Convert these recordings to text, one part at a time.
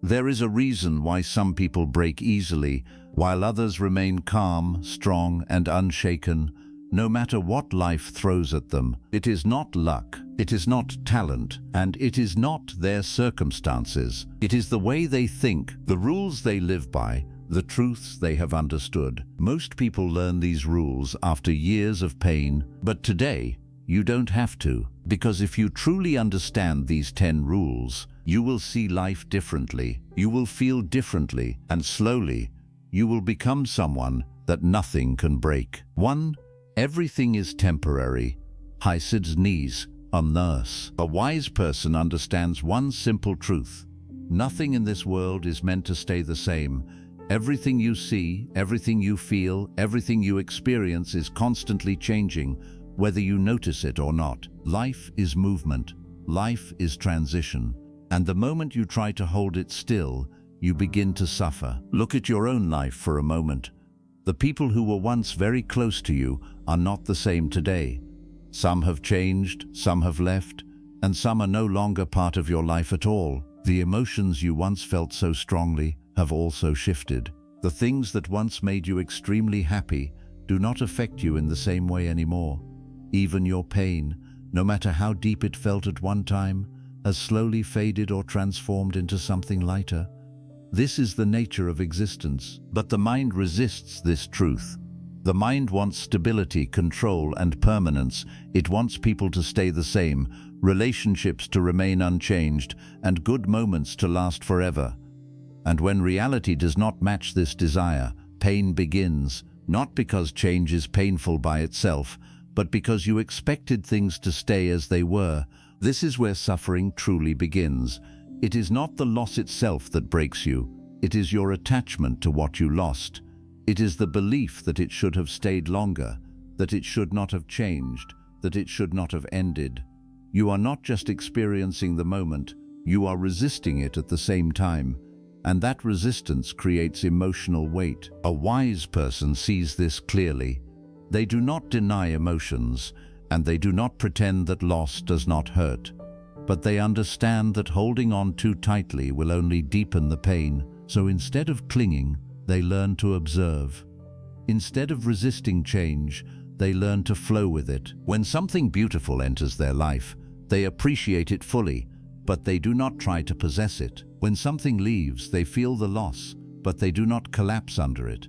There is a reason why some people break easily, while others remain calm, strong, and unshaken, no matter what life throws at them. It is not luck, it is not talent, and it is not their circumstances. It is the way they think, the rules they live by, the truths they have understood. Most people learn these rules after years of pain, but today, you don't have to, because if you truly understand these 10 rules, you will see life differently, you will feel differently, and slowly, you will become someone that nothing can break. 1. Everything is temporary. Hysid's knees, a nurse. A wise person understands one simple truth. Nothing in this world is meant to stay the same. Everything you see, everything you feel, everything you experience is constantly changing, whether you notice it or not. Life is movement. Life is transition. And the moment you try to hold it still, you begin to suffer. Look at your own life for a moment. The people who were once very close to you are not the same today. Some have changed, some have left, and some are no longer part of your life at all. The emotions you once felt so strongly have also shifted. The things that once made you extremely happy do not affect you in the same way anymore. Even your pain, no matter how deep it felt at one time, has slowly faded or transformed into something lighter. This is the nature of existence, but the mind resists this truth. The mind wants stability, control, and permanence. It wants people to stay the same, relationships to remain unchanged, and good moments to last forever. And when reality does not match this desire, pain begins, not because change is painful by itself, but because you expected things to stay as they were. This is where suffering truly begins. It is not the loss itself that breaks you. It is your attachment to what you lost. It is the belief that it should have stayed longer, that it should not have changed, that it should not have ended. You are not just experiencing the moment, you are resisting it at the same time. And that resistance creates emotional weight. A wise person sees this clearly. They do not deny emotions, and they do not pretend that loss does not hurt. But they understand that holding on too tightly will only deepen the pain. So instead of clinging, they learn to observe. Instead of resisting change, they learn to flow with it. When something beautiful enters their life, they appreciate it fully, but they do not try to possess it. When something leaves, they feel the loss, but they do not collapse under it.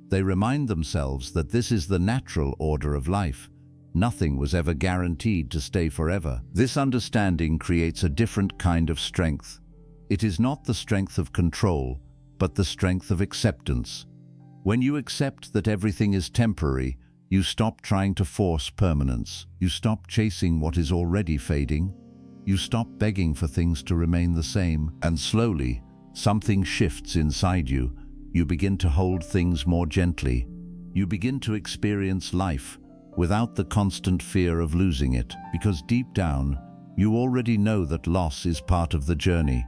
They remind themselves that this is the natural order of life. Nothing was ever guaranteed to stay forever. This understanding creates a different kind of strength. It is not the strength of control, but the strength of acceptance. When you accept that everything is temporary, you stop trying to force permanence. You stop chasing what is already fading. You stop begging for things to remain the same, and slowly, something shifts inside you. You begin to hold things more gently. You begin to experience life without the constant fear of losing it, because deep down, you already know that loss is part of the journey.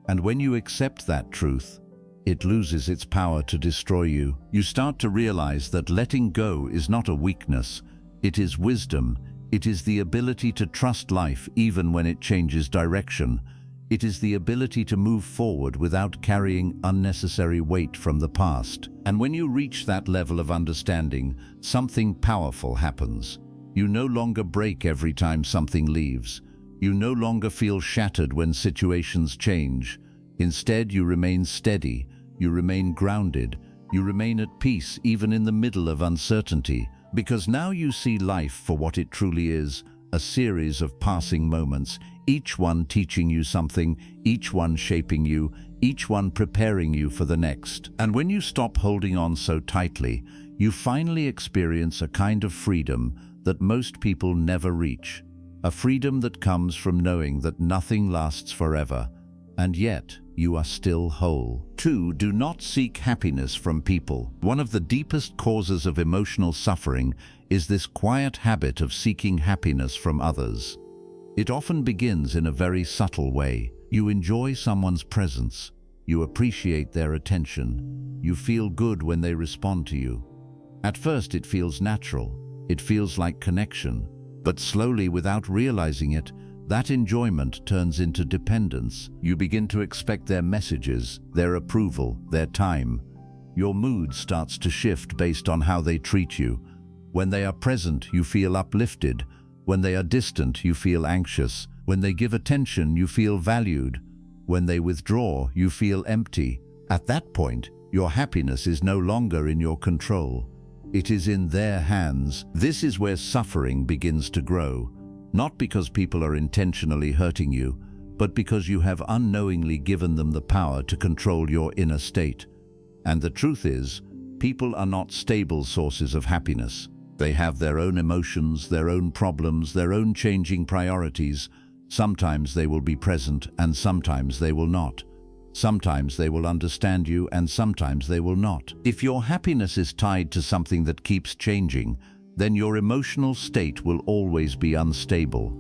And when you accept that truth, it loses its power to destroy you. You start to realize that letting go is not a weakness, it is wisdom. It is the ability to trust life even when it changes direction. It is the ability to move forward without carrying unnecessary weight from the past. And when you reach that level of understanding, something powerful happens. You no longer break every time something leaves. You no longer feel shattered when situations change. Instead, you remain steady, you remain grounded, you remain at peace even in the middle of uncertainty. Because now you see life for what it truly is, a series of passing moments, each one teaching you something, each one shaping you, each one preparing you for the next. And when you stop holding on so tightly, you finally experience a kind of freedom that most people never reach. A freedom that comes from knowing that nothing lasts forever, and yet you are still whole. 2. Do not seek happiness from people. One of the deepest causes of emotional suffering is this quiet habit of seeking happiness from others. It often begins in a very subtle way. You enjoy someone's presence. You appreciate their attention. You feel good when they respond to you. At first it feels natural. It feels like connection. But slowly, without realizing it, that enjoyment turns into dependence. You begin to expect their messages, their approval, their time. Your mood starts to shift based on how they treat you. When they are present, you feel uplifted. When they are distant, you feel anxious. When they give attention, you feel valued. When they withdraw, you feel empty. At that point, your happiness is no longer in your control. It is in their hands. This is where suffering begins to grow. Not because people are intentionally hurting you, but because you have unknowingly given them the power to control your inner state. And the truth is, people are not stable sources of happiness. They have their own emotions, their own problems, their own changing priorities. Sometimes they will be present and sometimes they will not. Sometimes they will understand you and sometimes they will not. If your happiness is tied to something that keeps changing, then your emotional state will always be unstable.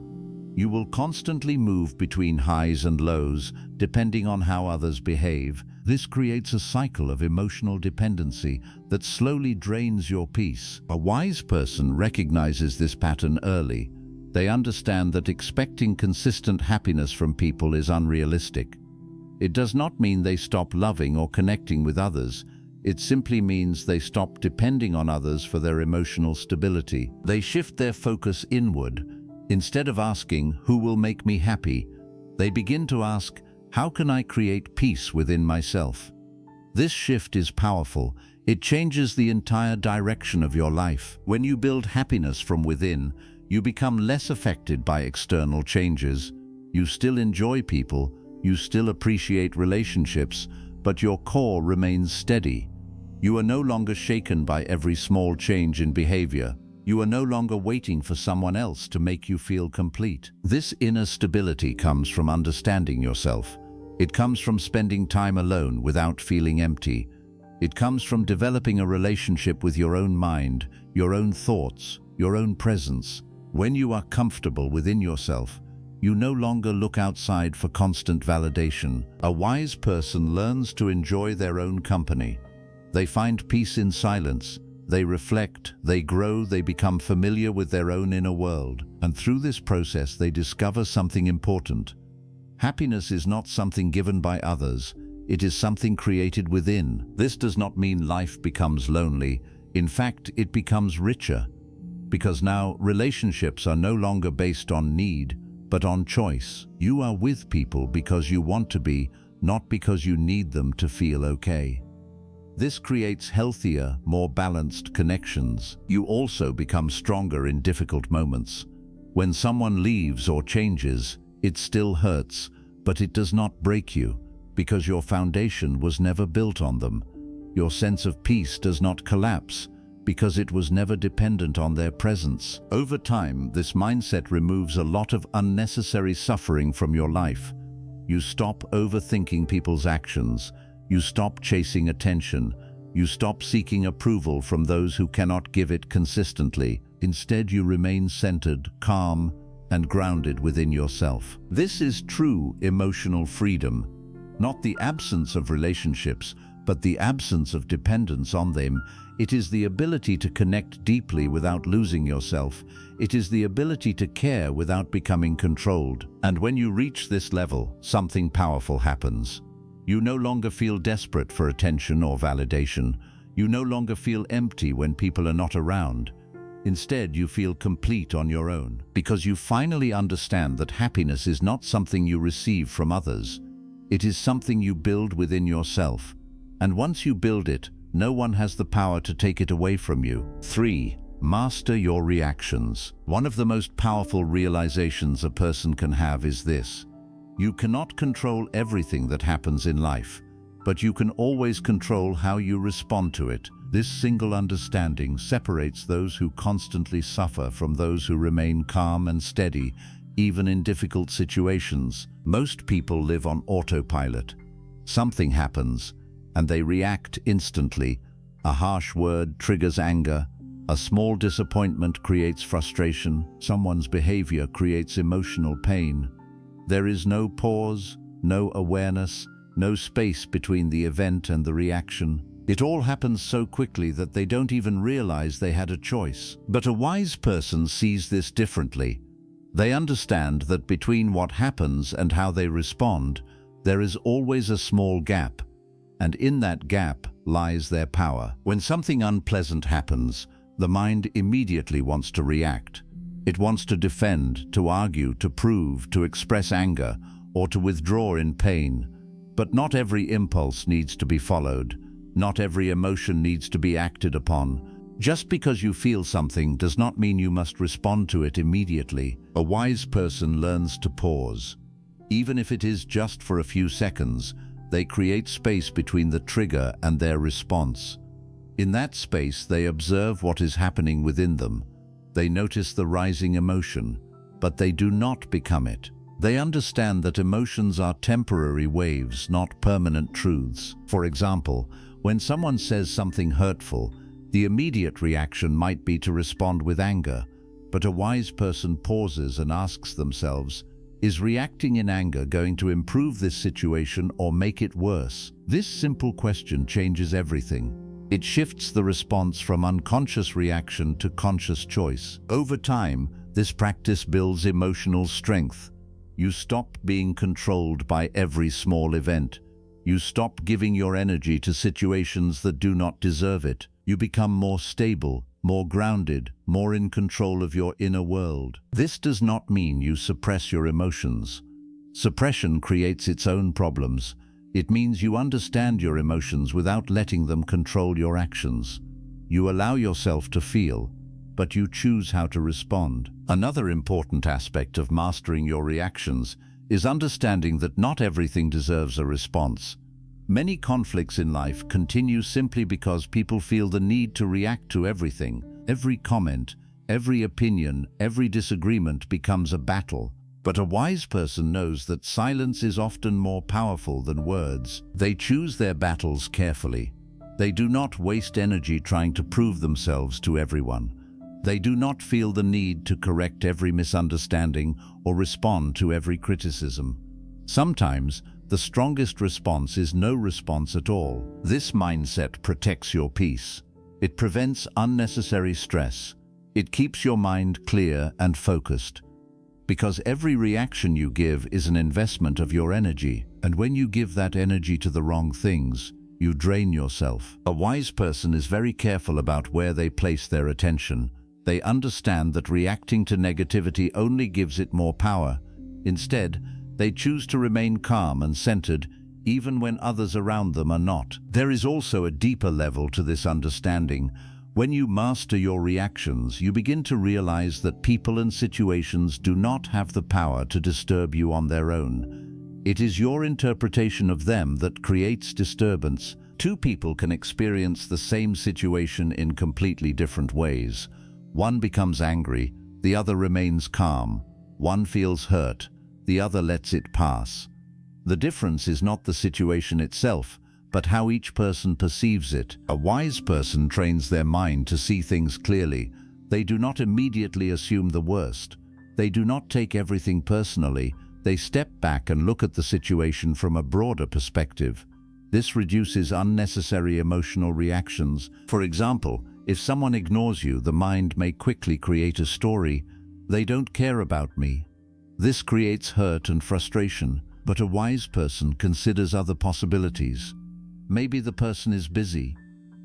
You will constantly move between highs and lows, depending on how others behave. This creates a cycle of emotional dependency that slowly drains your peace. A wise person recognizes this pattern early. They understand that expecting consistent happiness from people is unrealistic. It does not mean they stop loving or connecting with others. It simply means they stop depending on others for their emotional stability. They shift their focus inward. Instead of asking, "Who will make me happy?" they begin to ask, "How can I create peace within myself?" This shift is powerful. It changes the entire direction of your life. When you build happiness from within, you become less affected by external changes. You still enjoy people, you still appreciate relationships, but your core remains steady. You are no longer shaken by every small change in behavior. You are no longer waiting for someone else to make you feel complete. This inner stability comes from understanding yourself. It comes from spending time alone without feeling empty. It comes from developing a relationship with your own mind, your own thoughts, your own presence. When you are comfortable within yourself, you no longer look outside for constant validation. A wise person learns to enjoy their own company. They find peace in silence. They reflect, they grow, they become familiar with their own inner world. And through this process, they discover something important. Happiness is not something given by others. It is something created within. This does not mean life becomes lonely. In fact, it becomes richer. Because now, relationships are no longer based on need, but on choice. You are with people because you want to be, not because you need them to feel okay. This creates healthier, more balanced connections. You also become stronger in difficult moments. When someone leaves or changes, it still hurts, but it does not break you, because your foundation was never built on them. Your sense of peace does not collapse, because it was never dependent on their presence. Over time, this mindset removes a lot of unnecessary suffering from your life. You stop overthinking people's actions. You stop chasing attention. You stop seeking approval from those who cannot give it consistently. Instead, you remain centered, calm, and grounded within yourself. This is true emotional freedom. Not the absence of relationships, but the absence of dependence on them. It is the ability to connect deeply without losing yourself. It is the ability to care without becoming controlled. And when you reach this level, something powerful happens. You no longer feel desperate for attention or validation. You no longer feel empty when people are not around. Instead, you feel complete on your own, because you finally understand that happiness is not something you receive from others. It is something you build within yourself. And once you build it, no one has the power to take it away from you. 3. Master your reactions. One of the most powerful realizations a person can have is this: you cannot control everything that happens in life, but you can always control how you respond to it. This single understanding separates those who constantly suffer from those who remain calm and steady, even in difficult situations. Most people live on autopilot. Something happens, and they react instantly. A harsh word triggers anger. A small disappointment creates frustration. Someone's behavior creates emotional pain. There is no pause, no awareness, no space between the event and the reaction. It all happens so quickly that they don't even realize they had a choice. But a wise person sees this differently. They understand that between what happens and how they respond, there is always a small gap, and in that gap lies their power. When something unpleasant happens, the mind immediately wants to react. It wants to defend, to argue, to prove, to express anger, or to withdraw in pain. But not every impulse needs to be followed. Not every emotion needs to be acted upon. Just because you feel something does not mean you must respond to it immediately. A wise person learns to pause. Even if it is just for a few seconds, they create space between the trigger and their response. In that space, they observe what is happening within them. They notice the rising emotion, but they do not become it. They understand that emotions are temporary waves, not permanent truths. For example, when someone says something hurtful, the immediate reaction might be to respond with anger, but a wise person pauses and asks themselves, is reacting in anger going to improve this situation or make it worse? This simple question changes everything. It shifts the response from unconscious reaction to conscious choice. Over time, this practice builds emotional strength. You stop being controlled by every small event. You stop giving your energy to situations that do not deserve it. You become more stable, more grounded, more in control of your inner world. This does not mean you suppress your emotions. Suppression creates its own problems. It means you understand your emotions without letting them control your actions. You allow yourself to feel, but you choose how to respond. Another important aspect of mastering your reactions is understanding that not everything deserves a response. Many conflicts in life continue simply because people feel the need to react to everything. Every comment, every opinion, every disagreement becomes a battle. But a wise person knows that silence is often more powerful than words. They choose their battles carefully. They do not waste energy trying to prove themselves to everyone. They do not feel the need to correct every misunderstanding or respond to every criticism. Sometimes, the strongest response is no response at all. This mindset protects your peace. It prevents unnecessary stress. It keeps your mind clear and focused. Because every reaction you give is an investment of your energy, and when you give that energy to the wrong things, you drain yourself. A wise person is very careful about where they place their attention. They understand that reacting to negativity only gives it more power. Instead, they choose to remain calm and centered, even when others around them are not. There is also a deeper level to this understanding. When you master your reactions, you begin to realize that people and situations do not have the power to disturb you on their own. It is your interpretation of them that creates disturbance. Two people can experience the same situation in completely different ways. One becomes angry, the other remains calm. One feels hurt, the other lets it pass. The difference is not the situation itself, but how each person perceives it. A wise person trains their mind to see things clearly. They do not immediately assume the worst. They do not take everything personally. They step back and look at the situation from a broader perspective. This reduces unnecessary emotional reactions. For example, if someone ignores you, the mind may quickly create a story. They don't care about me. This creates hurt and frustration, but a wise person considers other possibilities. Maybe the person is busy.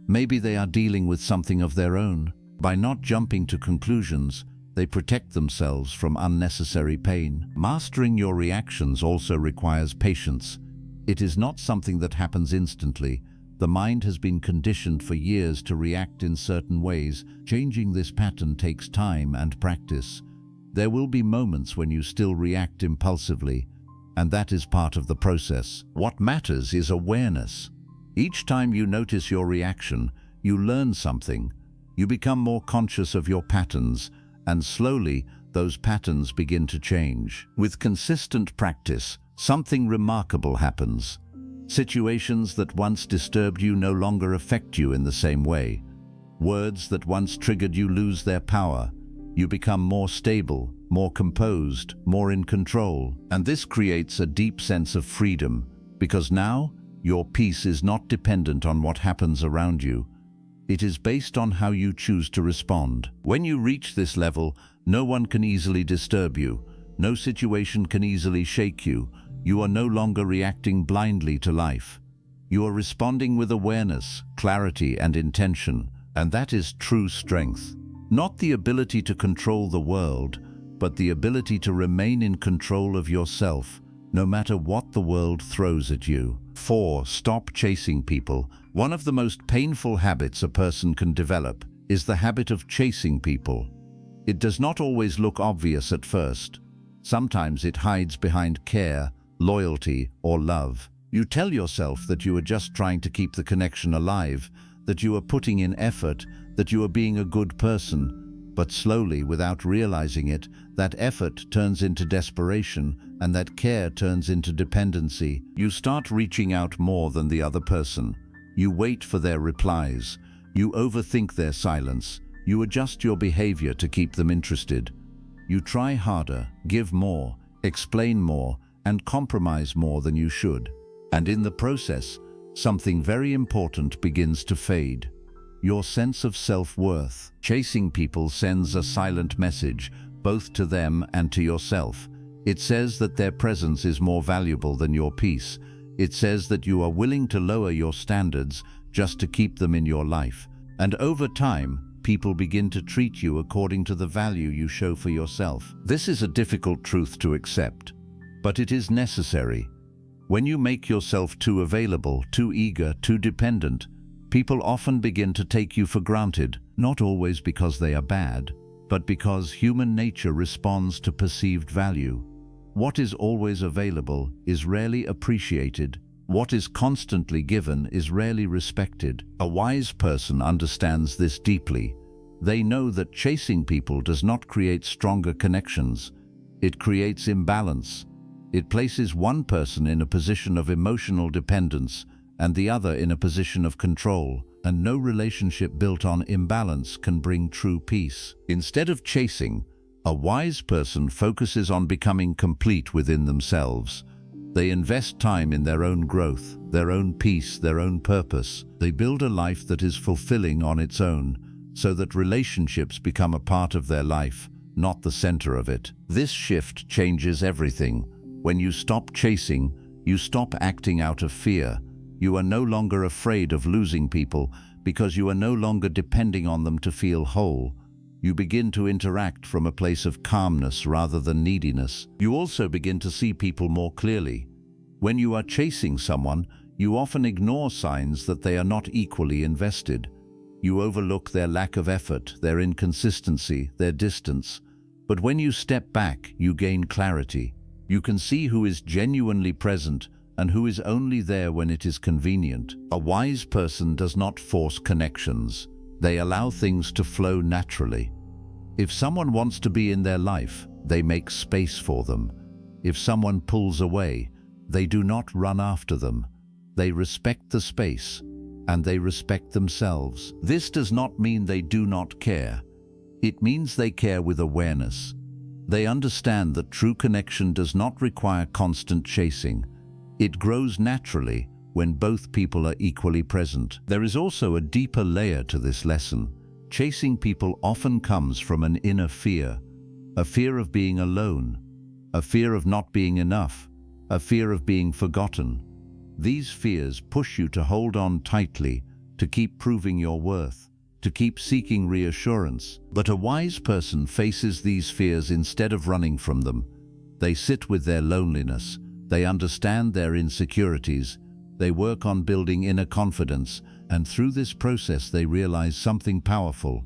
Maybe they are dealing with something of their own. By not jumping to conclusions, they protect themselves from unnecessary pain. Mastering your reactions also requires patience. It is not something that happens instantly. The mind has been conditioned for years to react in certain ways. Changing this pattern takes time and practice. There will be moments when you still react impulsively, and that is part of the process. What matters is awareness. Each time you notice your reaction, you learn something. You become more conscious of your patterns, and slowly, those patterns begin to change. With consistent practice, something remarkable happens. Situations that once disturbed you no longer affect you in the same way. Words that once triggered you lose their power. You become more stable, more composed, more in control. And this creates a deep sense of freedom, because now your peace is not dependent on what happens around you. It is based on how you choose to respond. When you reach this level, No one can easily disturb you. No situation can easily shake you. You are no longer reacting blindly to life. You are responding with awareness, clarity, and intention, and that is true strength. Not the ability to control the world, but the ability to remain in control of yourself, no matter what the world throws at you. 4. Stop chasing people. One of the most painful habits a person can develop is the habit of chasing people. It does not always look obvious at first. Sometimes it hides behind care, loyalty, or love. You tell yourself that you are just trying to keep the connection alive, that you are putting in effort, that you are being a good person. But slowly, without realizing it, that effort turns into desperation, and that care turns into dependency. You start reaching out more than the other person. You wait for their replies. You overthink their silence. You adjust your behavior to keep them interested. You try harder, give more, explain more, and compromise more than you should. And in the process, something very important begins to fade. Your sense of self-worth. Chasing people sends a silent message, both to them and to yourself. It says that their presence is more valuable than your peace. It says that you are willing to lower your standards just to keep them in your life. And over time, people begin to treat you according to the value you show for yourself. This is a difficult truth to accept, but it is necessary. When you make yourself too available, too eager, too dependent, people often begin to take you for granted, not always because they are bad, but because human nature responds to perceived value. What is always available is rarely appreciated. What is constantly given is rarely respected. A wise person understands this deeply. They know that chasing people does not create stronger connections. It creates imbalance. It places one person in a position of emotional dependence and the other in a position of control, and no relationship built on imbalance can bring true peace. Instead of chasing, a wise person focuses on becoming complete within themselves. They invest time in their own growth, their own peace, their own purpose. They build a life that is fulfilling on its own, so that relationships become a part of their life, not the center of it. This shift changes everything. When you stop chasing, you stop acting out of fear. You are no longer afraid of losing people because you are no longer depending on them to feel whole. You begin to interact from a place of calmness rather than neediness. You also begin to see people more clearly. When you are chasing someone, you often ignore signs that they are not equally invested. You overlook their lack of effort, their inconsistency, their distance. But when you step back, you gain clarity. You can see who is genuinely present and who is only there when it is convenient. A wise person does not force connections. They allow things to flow naturally. If someone wants to be in their life, they make space for them. If someone pulls away, they do not run after them. They respect the space, and they respect themselves. This does not mean they do not care. It means they care with awareness. They understand that true connection does not require constant chasing. It grows naturally when both people are equally present. There is also a deeper layer to this lesson. Chasing people often comes from an inner fear, a fear of being alone, a fear of not being enough, a fear of being forgotten. These fears push you to hold on tightly, to keep proving your worth, to keep seeking reassurance. But a wise person faces these fears instead of running from them. They sit with their loneliness. They understand their insecurities. They work on building inner confidence, and through this process they realize something powerful.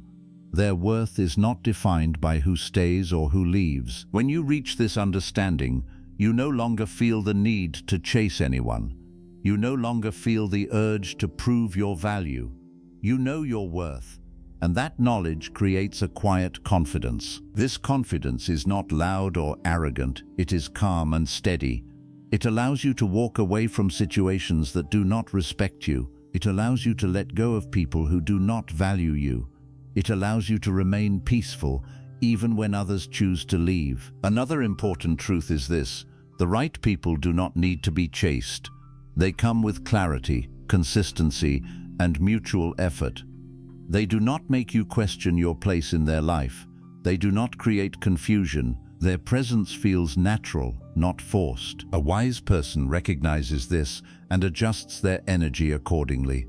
Their worth is not defined by who stays or who leaves. When you reach this understanding, you no longer feel the need to chase anyone. You no longer feel the urge to prove your value. You know your worth, and that knowledge creates a quiet confidence. This confidence is not loud or arrogant. It is calm and steady. It allows you to walk away from situations that do not respect you. It allows you to let go of people who do not value you. It allows you to remain peaceful, even when others choose to leave. Another important truth is this: the right people do not need to be chased. They come with clarity, consistency, and mutual effort. They do not make you question your place in their life. They do not create confusion. Their presence feels natural, not forced. A wise person recognizes this and adjusts their energy accordingly.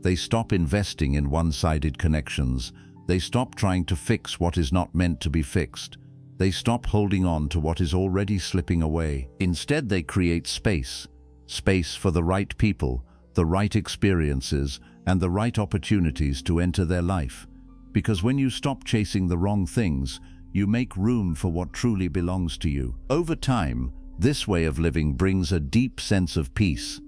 They stop investing in one-sided connections. They stop trying to fix what is not meant to be fixed. They stop holding on to what is already slipping away. Instead, they create space. Space for the right people, the right experiences, and the right opportunities to enter their life. Because when you stop chasing the wrong things, you make room for what truly belongs to you. Over time, this way of living brings a deep sense of peace.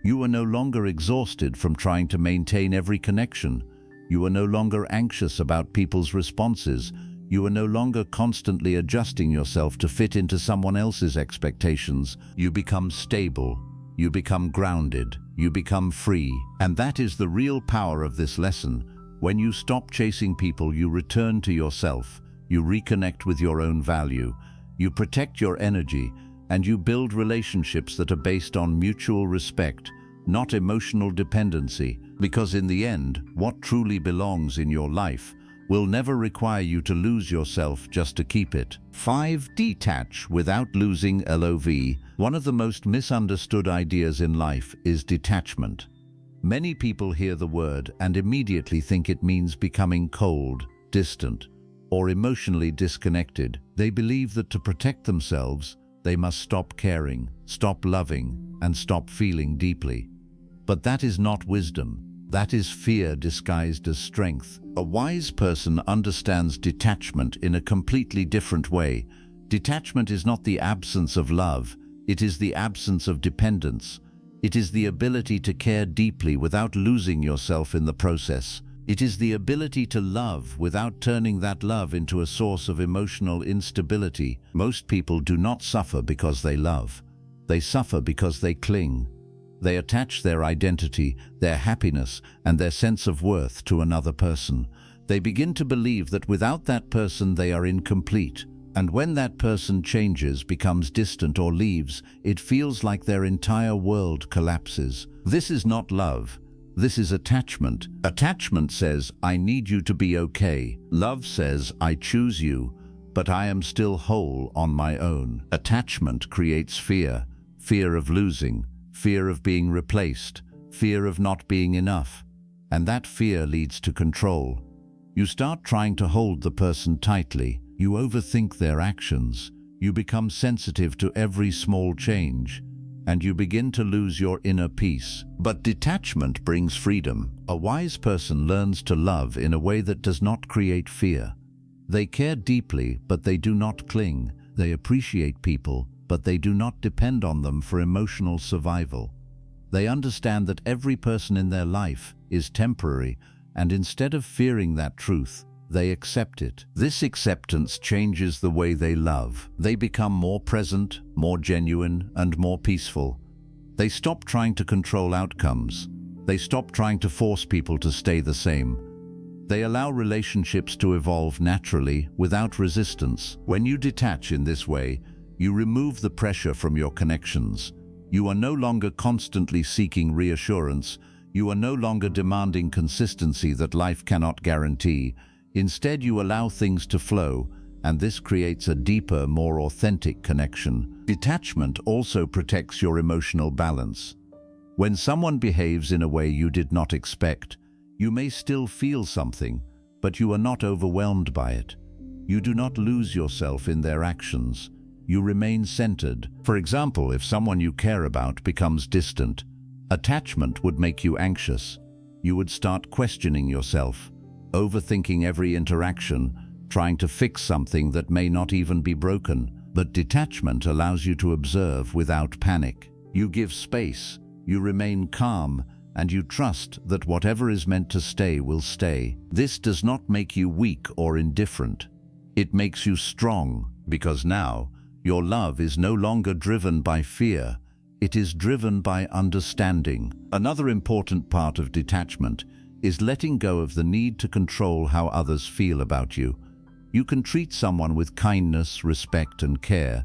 You are no longer exhausted from trying to maintain every connection. You are no longer anxious about people's responses. You are no longer constantly adjusting yourself to fit into someone else's expectations. You become stable. You become grounded. You become free. And that is the real power of this lesson. When you stop chasing people, you return to yourself. You reconnect with your own value. You protect your energy, and you build relationships that are based on mutual respect, not emotional dependency. Because in the end, what truly belongs in your life will never require you to lose yourself just to keep it. 5. Detach without losing love. One of the most misunderstood ideas in life is detachment. Many people hear the word and immediately think it means becoming cold, distant, or emotionally disconnected. They believe that to protect themselves, they must stop caring, stop loving, and stop feeling deeply. But that is not wisdom. That is fear disguised as strength. A wise person understands detachment in a completely different way. Detachment is not the absence of love. It is the absence of dependence. It is the ability to care deeply without losing yourself in the process. It is the ability to love without turning that love into a source of emotional instability. Most people do not suffer because they love. They suffer because they cling. They attach their identity, their happiness, and their sense of worth to another person. They begin to believe that without that person they are incomplete. And when that person changes, becomes distant, or leaves, it feels like their entire world collapses. This is not love. This is attachment. Attachment says, I need you to be okay. Love says, I choose you, but I am still whole on my own. Attachment creates fear. Fear of losing. Fear of being replaced. Fear of not being enough. And that fear leads to control. You start trying to hold the person tightly. You overthink their actions. You become sensitive to every small change. And you begin to lose your inner peace. But detachment brings freedom. A wise person learns to love in a way that does not create fear. They care deeply, but they do not cling. They appreciate people, but they do not depend on them for emotional survival. They understand that every person in their life is temporary, and instead of fearing that truth, they accept it. This acceptance changes the way they love. They become more present, more genuine, and more peaceful. They stop trying to control outcomes. They stop trying to force people to stay the same. They allow relationships to evolve naturally, without resistance. When you detach in this way, you remove the pressure from your connections. You are no longer constantly seeking reassurance. You are no longer demanding consistency that life cannot guarantee. Instead, you allow things to flow, and this creates a deeper, more authentic connection. Detachment also protects your emotional balance. When someone behaves in a way you did not expect, you may still feel something, but you are not overwhelmed by it. You do not lose yourself in their actions. You remain centered. For example, if someone you care about becomes distant, attachment would make you anxious. You would start questioning yourself, overthinking every interaction, trying to fix something that may not even be broken. But detachment allows you to observe without panic. You give space, you remain calm, and you trust that whatever is meant to stay will stay. This does not make you weak or indifferent. It makes you strong, because now your love is no longer driven by fear. It is driven by understanding. Another important part of detachment is letting go of the need to control how others feel about you. You can treat someone with kindness, respect, and care,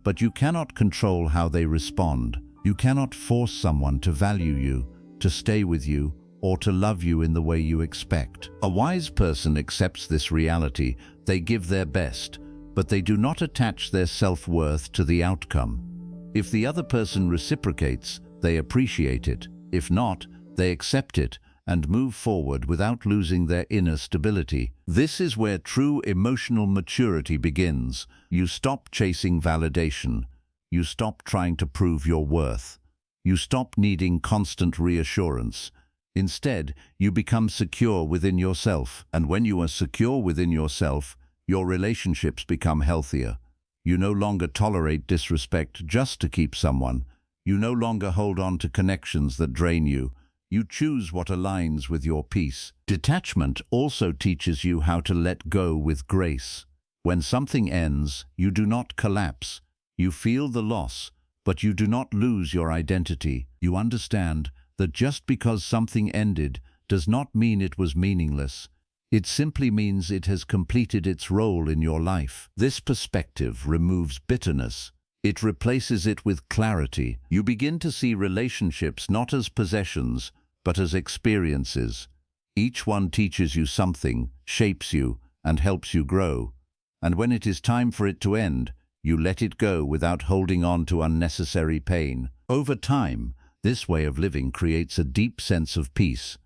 but you cannot control how they respond. You cannot force someone to value you, to stay with you, or to love you in the way you expect. A wise person accepts this reality They give their best, but they do not attach their self-worth to the outcome. If the other person reciprocates, they appreciate it. If not, they accept it and move forward without losing their inner stability. This is where true emotional maturity begins. You stop chasing validation. You stop trying to prove your worth. You stop needing constant reassurance. Instead, you become secure within yourself. And when you are secure within yourself, your relationships become healthier. You no longer tolerate disrespect just to keep someone. You no longer hold on to connections that drain you. You choose what aligns with your peace. Detachment also teaches you how to let go with grace. When something ends, you do not collapse. You feel the loss, but you do not lose your identity. You understand that just because something ended does not mean it was meaningless. It simply means it has completed its role in your life. This perspective removes bitterness. It replaces it with clarity. You begin to see relationships not as possessions, but as experiences. Each one teaches you something, shapes you, and helps you grow. And when it is time for it to end, you let it go without holding on to unnecessary pain. Over time, this way of living creates a deep sense of peace.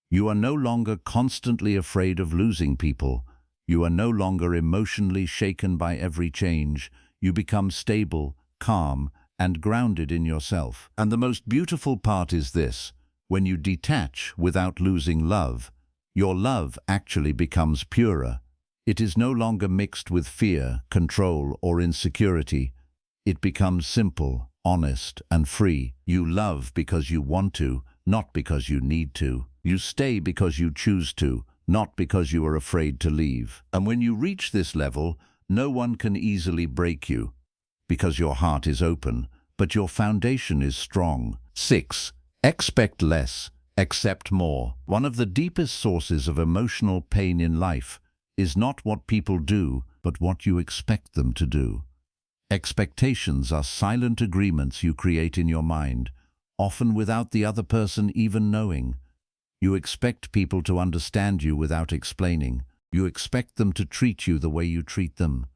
You are no longer constantly afraid of losing people. You are no longer emotionally shaken by every change. You become stable, calm, and grounded in yourself. And the most beautiful part is this: when you detach without losing love, your love actually becomes purer. It is no longer mixed with fear, control, or insecurity. It becomes simple, honest, and free. You love because you want to, not because you need to. You stay because you choose to, not because you are afraid to leave. And when you reach this level, no one can easily break you, because your heart is open, but your foundation is strong. 6. Expect less, accept more. One of the deepest sources of emotional pain in life is not what people do, but what you expect them to do. Expectations are silent agreements you create in your mind, often without the other person even knowing. You expect people to understand you without explaining. You expect them to treat you the way you treat them.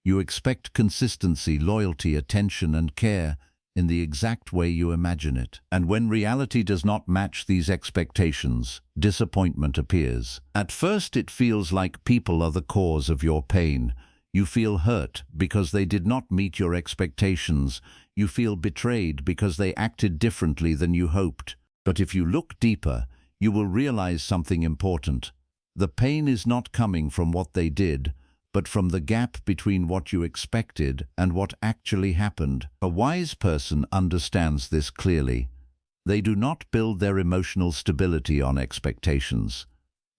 You expect consistency, loyalty, attention, and care in the exact way you imagine it. And when reality does not match these expectations, disappointment appears. At first, it feels like people are the cause of your pain. You feel hurt because they did not meet your expectations. You feel betrayed because they acted differently than you hoped. But if you look deeper, you will realize something important. The pain is not coming from what they did, but from the gap between what you expected and what actually happened. A wise person understands this clearly. They do not build their emotional stability on expectations.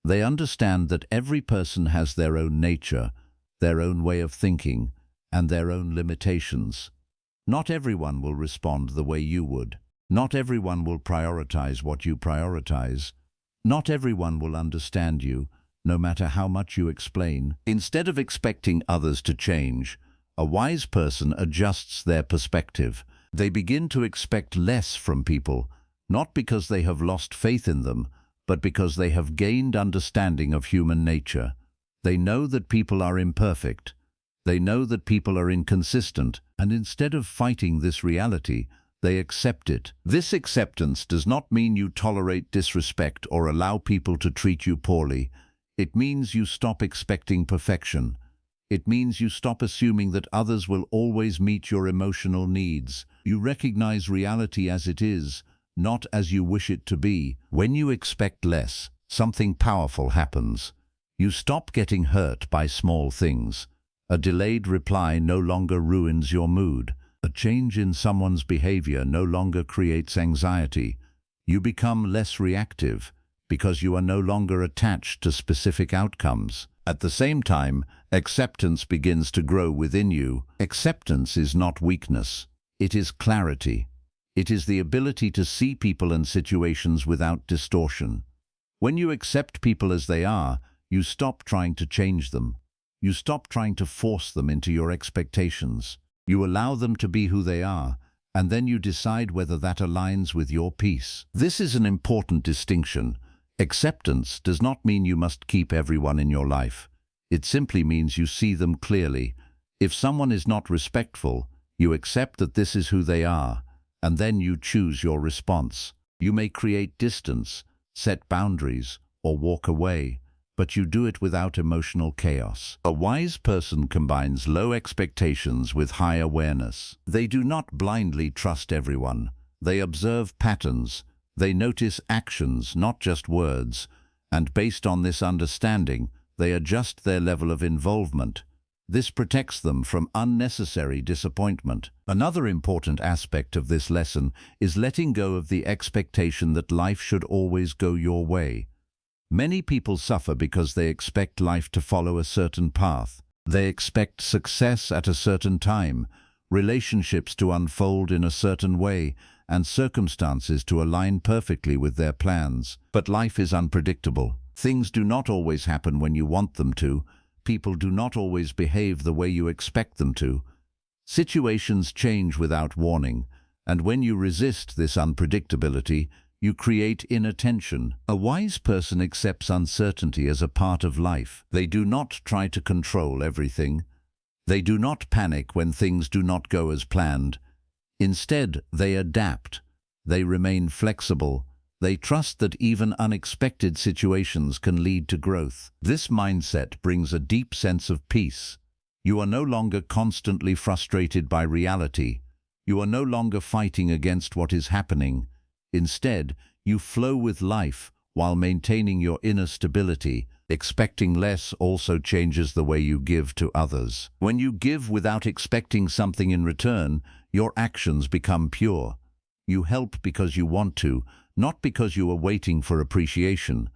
They understand that every person has their own nature, their own way of thinking, and their own limitations. Not everyone will respond the way you would. Not everyone will prioritize what you prioritize. Not everyone will understand you, no matter how much you explain. Instead of expecting others to change, a wise person adjusts their perspective. They begin to expect less from people, not because they have lost faith in them, but because they have gained understanding of human nature. They know that people are imperfect. They know that people are inconsistent, and instead of fighting this reality, they accept it. This acceptance does not mean you tolerate disrespect or allow people to treat you poorly. It means you stop expecting perfection. It means you stop assuming that others will always meet your emotional needs. You recognize reality as it is, not as you wish it to be. When you expect less, something powerful happens. You stop getting hurt by small things. A delayed reply no longer ruins your mood. A change in someone's behavior no longer creates anxiety. You become less reactive, because you are no longer attached to specific outcomes. At the same time, acceptance begins to grow within you. Acceptance is not weakness. It is clarity. It is the ability to see people and situations without distortion. When you accept people as they are, you stop trying to change them. You stop trying to force them into your expectations. You allow them to be who they are, and then you decide whether that aligns with your peace. This is an important distinction. Acceptance does not mean you must keep everyone in your life. It simply means you see them clearly. If someone is not respectful, you accept that this is who they are, and then you choose your response. You may create distance, set boundaries, or walk away, but you do it without emotional chaos. A wise person combines low expectations with high awareness. They do not blindly trust everyone. They observe patterns. They notice actions, not just words, and based on this understanding, they adjust their level of involvement. This protects them from unnecessary disappointment. Another important aspect of this lesson is letting go of the expectation that life should always go your way. Many people suffer because they expect life to follow a certain path. They expect success at a certain time, relationships to unfold in a certain way, and circumstances to align perfectly with their plans. But life is unpredictable. Things do not always happen when you want them to. People do not always behave the way you expect them to. Situations change without warning, and when you resist this unpredictability, you create inattention. A wise person accepts uncertainty as a part of life. They do not try to control everything. They do not panic when things do not go as planned. Instead, they adapt. They remain flexible. They trust that even unexpected situations can lead to growth. This mindset brings a deep sense of peace. You are no longer constantly frustrated by reality. You are no longer fighting against what is happening. Instead, you flow with life while maintaining your inner stability. Expecting less also changes the way you give to others. When you give without expecting something in return, your actions become pure. You help because you want to, not because you are waiting for appreciation.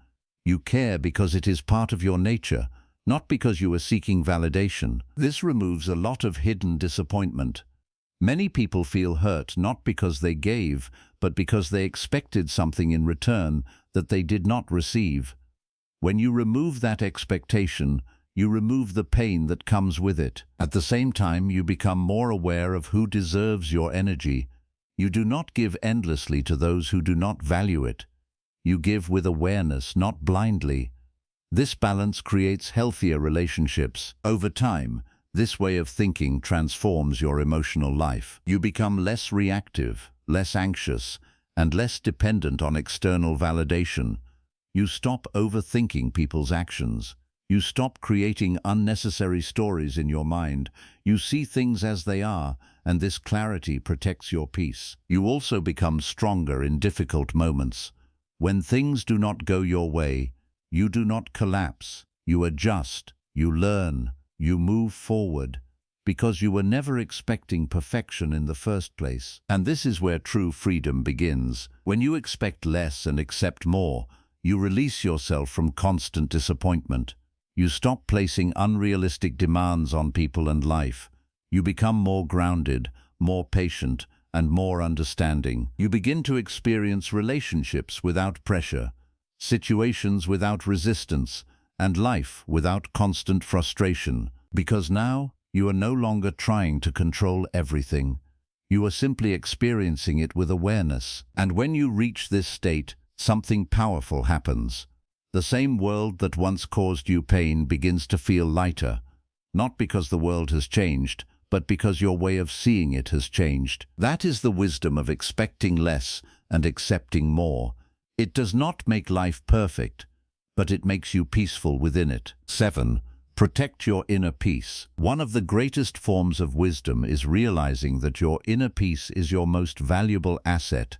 You care because it is part of your nature, not because you are seeking validation. This removes a lot of hidden disappointment. Many people feel hurt not because they gave, but because they expected something in return that they did not receive. When you remove that expectation, you remove the pain that comes with it. At the same time, you become more aware of who deserves your energy. You do not give endlessly to those who do not value it. You give with awareness, not blindly. This balance creates healthier relationships. Over time, this way of thinking transforms your emotional life. You become less reactive, less anxious, and less dependent on external validation. You stop overthinking people's actions. You stop creating unnecessary stories in your mind. You see things as they are, and this clarity protects your peace. You also become stronger in difficult moments. When things do not go your way, you do not collapse. You adjust, you learn, you move forward, because you were never expecting perfection in the first place. And this is where true freedom begins. When you expect less and accept more, you release yourself from constant disappointment. You stop placing unrealistic demands on people and life. You become more grounded, more patient, and more understanding. You begin to experience relationships without pressure, situations without resistance, and life without constant frustration. Because now, you are no longer trying to control everything. You are simply experiencing it with awareness. And when you reach this state, something powerful happens. The same world that once caused you pain begins to feel lighter, not because the world has changed, but because your way of seeing it has changed. That is the wisdom of expecting less and accepting more. It does not make life perfect, but it makes you peaceful within it. 7. Protect your inner peace. One of the greatest forms of wisdom is realizing that your inner peace is your most valuable asset.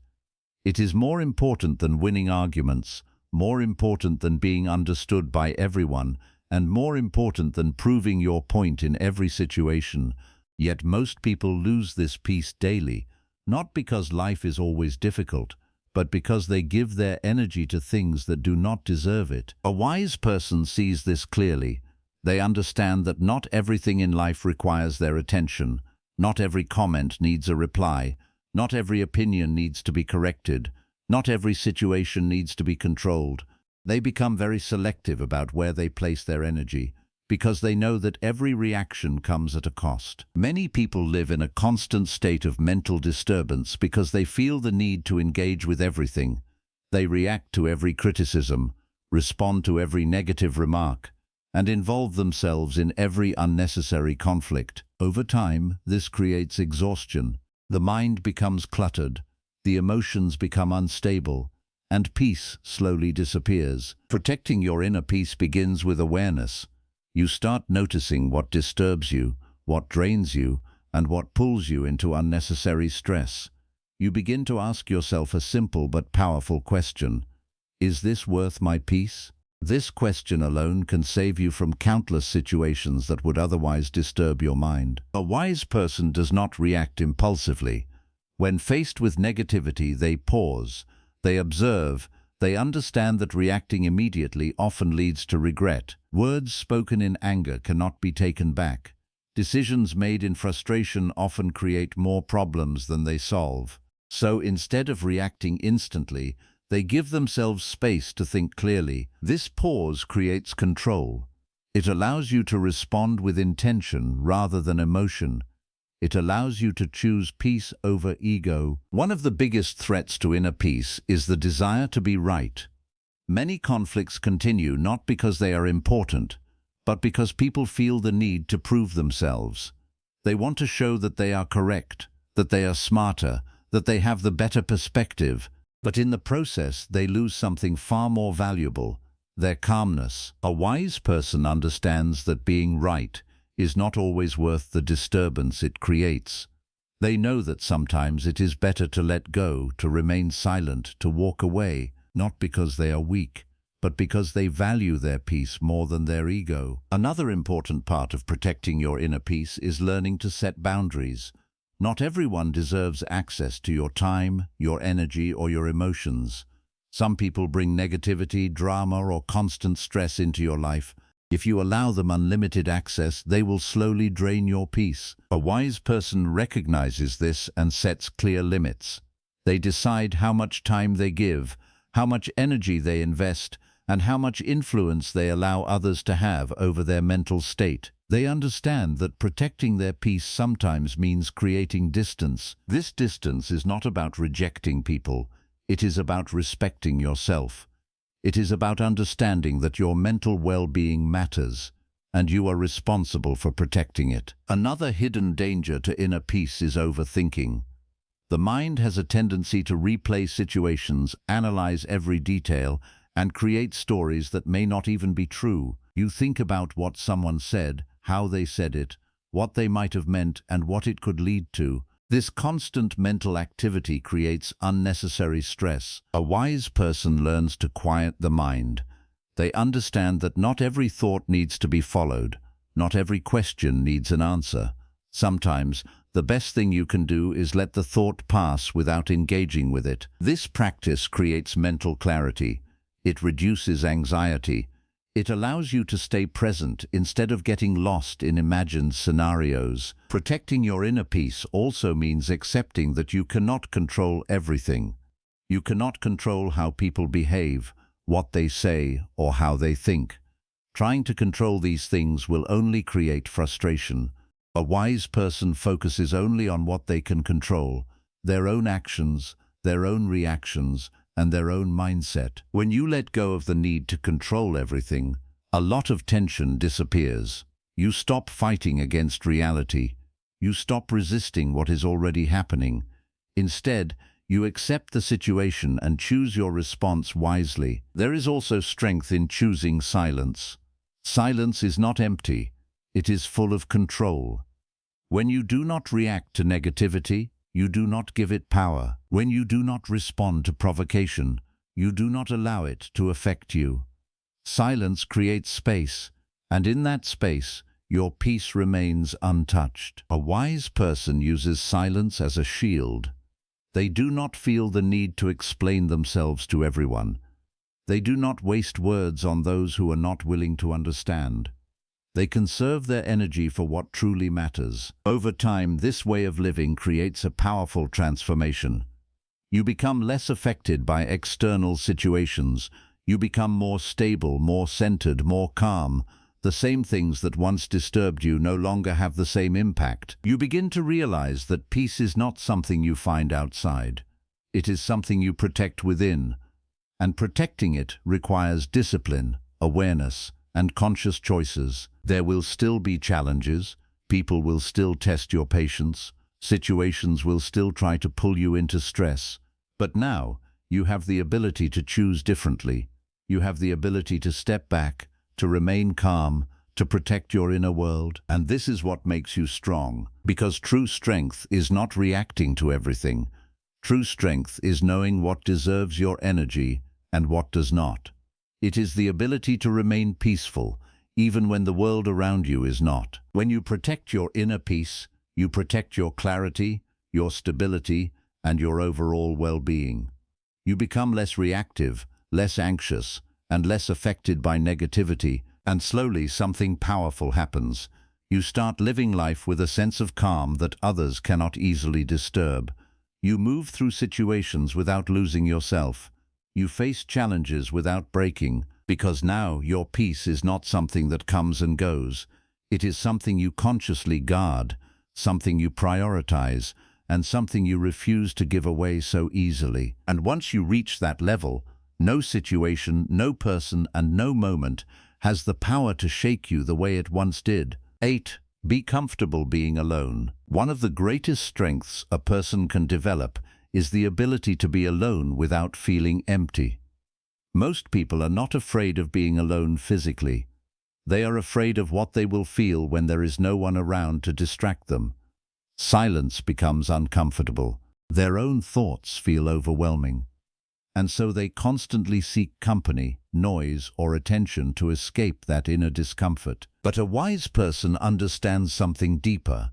It is more important than winning arguments, more important than being understood by everyone, and more important than proving your point in every situation. Yet most people lose this peace daily, not because life is always difficult, but because they give their energy to things that do not deserve it. A wise person sees this clearly. They understand that not everything in life requires their attention. Not every comment needs a reply. Not every opinion needs to be corrected. Not every situation needs to be controlled. They become very selective about where they place their energy, because they know that every reaction comes at a cost. Many people live in a constant state of mental disturbance because they feel the need to engage with everything. They react to every criticism, respond to every negative remark, and involve themselves in every unnecessary conflict. Over time, this creates exhaustion. The mind becomes cluttered, the emotions become unstable, and peace slowly disappears. Protecting your inner peace begins with awareness. You start noticing what disturbs you, what drains you, and what pulls you into unnecessary stress. You begin to ask yourself a simple but powerful question: is this worth my peace? This question alone can save you from countless situations that would otherwise disturb your mind. A wise person does not react impulsively. When faced with negativity, they pause, they observe, they understand that reacting immediately often leads to regret. Words spoken in anger cannot be taken back. Decisions made in frustration often create more problems than they solve. So instead of reacting instantly, they give themselves space to think clearly. This pause creates control. It allows you to respond with intention rather than emotion. It allows you to choose peace over ego. One of the biggest threats to inner peace is the desire to be right. Many conflicts continue not because they are important, but because people feel the need to prove themselves. They want to show that they are correct, that they are smarter, that they have the better perspective, but in the process they lose something far more valuable: their calmness. A wise person understands that being right is not always worth the disturbance it creates. They know that sometimes it is better to let go, to remain silent, to walk away, not because they are weak, but because they value their peace more than their ego. Another important part of protecting your inner peace is learning to set boundaries. Not everyone deserves access to your time, your energy, or your emotions. Some people bring negativity, drama, or constant stress into your life. If you allow them unlimited access, they will slowly drain your peace. A wise person recognizes this and sets clear limits. They decide how much time they give, how much energy they invest, and how much influence they allow others to have over their mental state. They understand that protecting their peace sometimes means creating distance. This distance is not about rejecting people. It is about respecting yourself. It is about understanding that your mental well-being matters, and you are responsible for protecting it. Another hidden danger to inner peace is overthinking. The mind has a tendency to replay situations, analyze every detail, and create stories that may not even be true. You think about what someone said, how they said it, what they might have meant, and what it could lead to. This constant mental activity creates unnecessary stress. A wise person learns to quiet the mind. They understand that not every thought needs to be followed. Not every question needs an answer. Sometimes, the best thing you can do is let the thought pass without engaging with it. This practice creates mental clarity. It reduces anxiety. It allows you to stay present instead of getting lost in imagined scenarios. Protecting your inner peace also means accepting that you cannot control everything. You cannot control how people behave, what they say, or how they think. Trying to control these things will only create frustration. A wise person focuses only on what they can control: their own actions, their own reactions, and their own mindset. When you let go of the need to control everything, a lot of tension disappears. You stop fighting against reality. You stop resisting what is already happening. Instead, you accept the situation and choose your response wisely. There is also strength in choosing silence. Silence is not empty. It is full of control. When you do not react to negativity, you do not give it power. When you do not respond to provocation, you do not allow it to affect you. Silence creates space, and in that space, your peace remains untouched. A wise person uses silence as a shield. They do not feel the need to explain themselves to everyone. They do not waste words on those who are not willing to understand. They conserve their energy for what truly matters. Over time, this way of living creates a powerful transformation. You become less affected by external situations. You become more stable, more centered, more calm. The same things that once disturbed you no longer have the same impact. You begin to realize that peace is not something you find outside. It is something you protect within. And protecting it requires discipline, awareness, and conscious choices. There will still be challenges, people will still test your patience, situations will still try to pull you into stress. But now, you have the ability to choose differently. You have the ability to step back, to remain calm, to protect your inner world. And this is what makes you strong. Because true strength is not reacting to everything. True strength is knowing what deserves your energy and what does not. It is the ability to remain peaceful, even when the world around you is not. When you protect your inner peace, you protect your clarity, your stability, and your overall well-being. You become less reactive, less anxious, and less affected by negativity, and slowly something powerful happens. You start living life with a sense of calm that others cannot easily disturb. You move through situations without losing yourself. You face challenges without breaking, because now your peace is not something that comes and goes. It is something you consciously guard, something you prioritize, and something you refuse to give away so easily. And once you reach that level, no situation, no person, and no moment has the power to shake you the way it once did. 8. Be comfortable being alone. One of the greatest strengths a person can develop is the ability to be alone without feeling empty. Most people are not afraid of being alone physically. They are afraid of what they will feel when there is no one around to distract them. Silence becomes uncomfortable. Their own thoughts feel overwhelming. And so they constantly seek company, noise, or attention to escape that inner discomfort. But a wise person understands something deeper.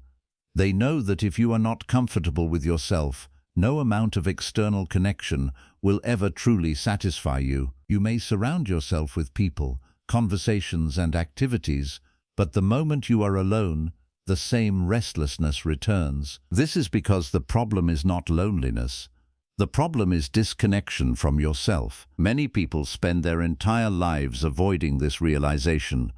They know that if you are not comfortable with yourself, no amount of external connection will ever truly satisfy you. You may surround yourself with people, conversations, and activities, but the moment you are alone, the same restlessness returns. This is because the problem is not loneliness. The problem is disconnection from yourself. Many people spend their entire lives avoiding this realization.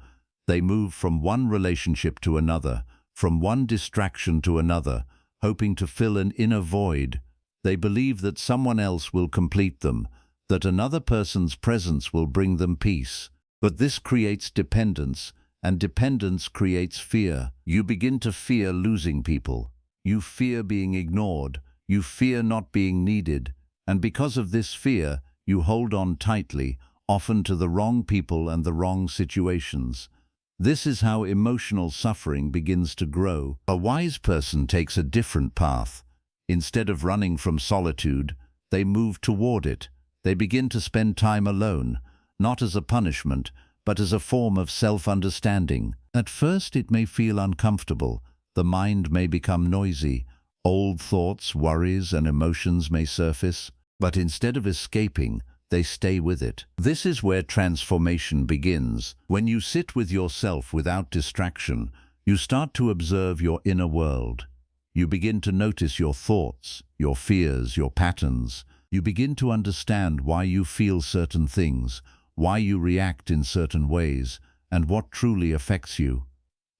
They move from one relationship to another, from one distraction to another, hoping to fill an inner void. They believe that someone else will complete them, that another person's presence will bring them peace. But this creates dependence, and dependence creates fear. You begin to fear losing people. You fear being ignored. You fear not being needed, and because of this fear, you hold on tightly, often to the wrong people and the wrong situations. This is how emotional suffering begins to grow. A wise person takes a different path. Instead of running from solitude, they move toward it. They begin to spend time alone, not as a punishment, but as a form of self-understanding. At first it may feel uncomfortable. The mind may become noisy. Old thoughts, worries, and emotions may surface, but instead of escaping, they stay with it. This is where transformation begins. When you sit with yourself without distraction, you start to observe your inner world. You begin to notice your thoughts, your fears, your patterns. You begin to understand why you feel certain things, why you react in certain ways, and what truly affects you.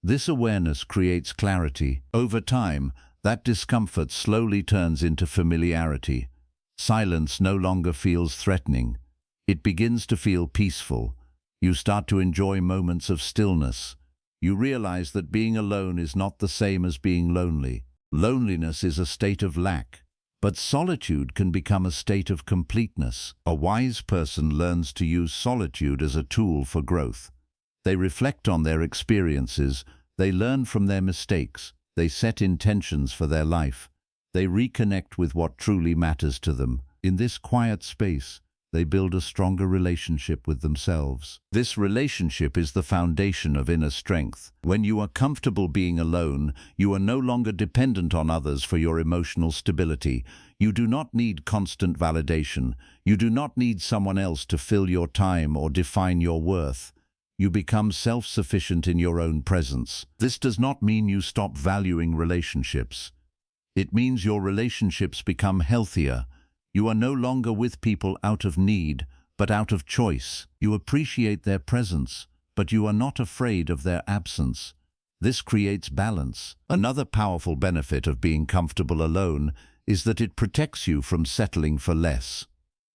This awareness creates clarity. Over time, that discomfort slowly turns into familiarity. Silence no longer feels threatening. It begins to feel peaceful. You start to enjoy moments of stillness. You realize that being alone is not the same as being lonely. Loneliness is a state of lack, but solitude can become a state of completeness. A wise person learns to use solitude as a tool for growth. They reflect on their experiences, they learn from their mistakes, they set intentions for their life. They reconnect with what truly matters to them. In this quiet space, they build a stronger relationship with themselves. This relationship is the foundation of inner strength. When you are comfortable being alone, you are no longer dependent on others for your emotional stability. You do not need constant validation. You do not need someone else to fill your time or define your worth. You become self-sufficient in your own presence. This does not mean you stop valuing relationships. It means your relationships become healthier. You are no longer with people out of need, but out of choice. You appreciate their presence, but you are not afraid of their absence. This creates balance. Another powerful benefit of being comfortable alone is that it protects you from settling for less.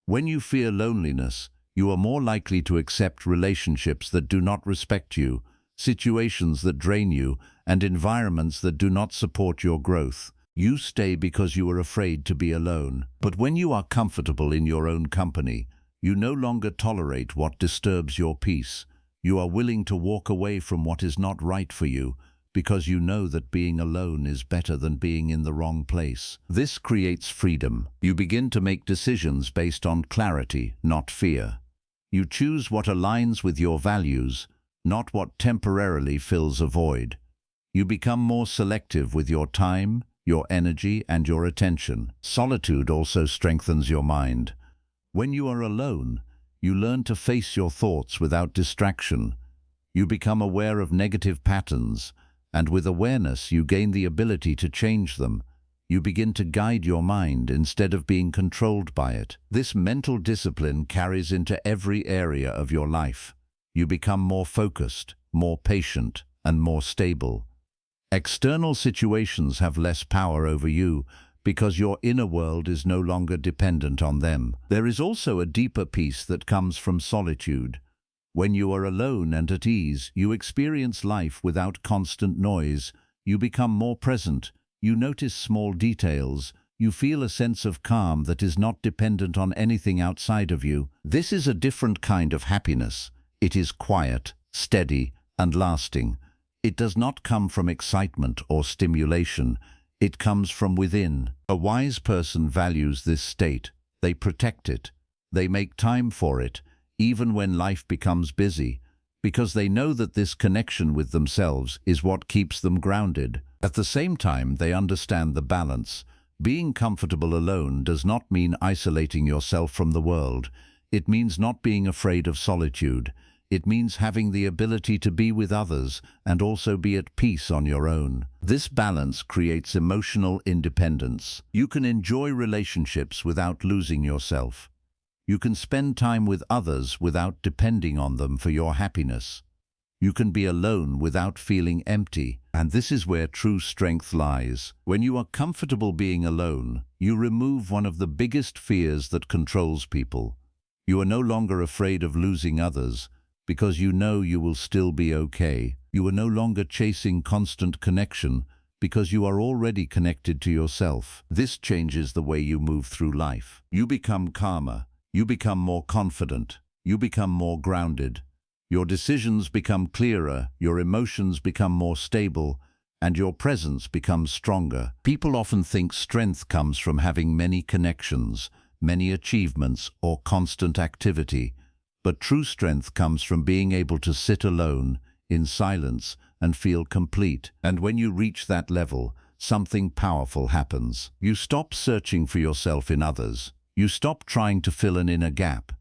When you fear loneliness, You are more likely to accept relationships that do not respect you, situations that drain you, and environments that do not support your growth. You stay because you are afraid to be alone. But when you are comfortable in your own company, you no longer tolerate what disturbs your peace. You are willing to walk away from what is not right for you, because you know that being alone is better than being in the wrong place. This creates freedom. You begin to make decisions based on clarity, not fear. You choose what aligns with your values, not what temporarily fills a void. You become more selective with your time, your energy, and your attention. Solitude also strengthens your mind. When you are alone, you learn to face your thoughts without distraction. You become aware of negative patterns, and with awareness you gain the ability to change them. You begin to guide your mind instead of being controlled by it. This mental discipline carries into every area of your life. You become more focused, more patient, and more stable. External situations have less power over you because your inner world is no longer dependent on them. There is also a deeper peace that comes from solitude. When you are alone and at ease, you experience life without constant noise. You become more present. You notice small details. You feel a sense of calm that is not dependent on anything outside of you. This is a different kind of happiness. It is quiet, steady, and lasting. It does not come from excitement or stimulation. It comes from within. A wise person values this state. They protect it. They make time for it, even when life becomes busy, because they know that this connection with themselves is what keeps them grounded. At the same time, they understand the balance. Being comfortable alone does not mean isolating yourself from the world. It means not being afraid of solitude. It means having the ability to be with others and also be at peace on your own. This balance creates emotional independence. You can enjoy relationships without losing yourself. You can spend time with others without depending on them for your happiness. You can be alone without feeling empty, and this is where true strength lies. When you are comfortable being alone, you remove one of the biggest fears that controls people. You are no longer afraid of losing others, because you know you will still be okay. You are no longer chasing constant connection, because you are already connected to yourself. This changes the way you move through life. You become calmer. You become more confident. You become more grounded. Your decisions become clearer, your emotions become more stable, and your presence becomes stronger. People often think strength comes from having many connections, many achievements, or constant activity. But true strength comes from being able to sit alone, in silence, and feel complete. And when you reach that level, something powerful happens. You stop searching for yourself in others. You stop trying to fill an inner gap.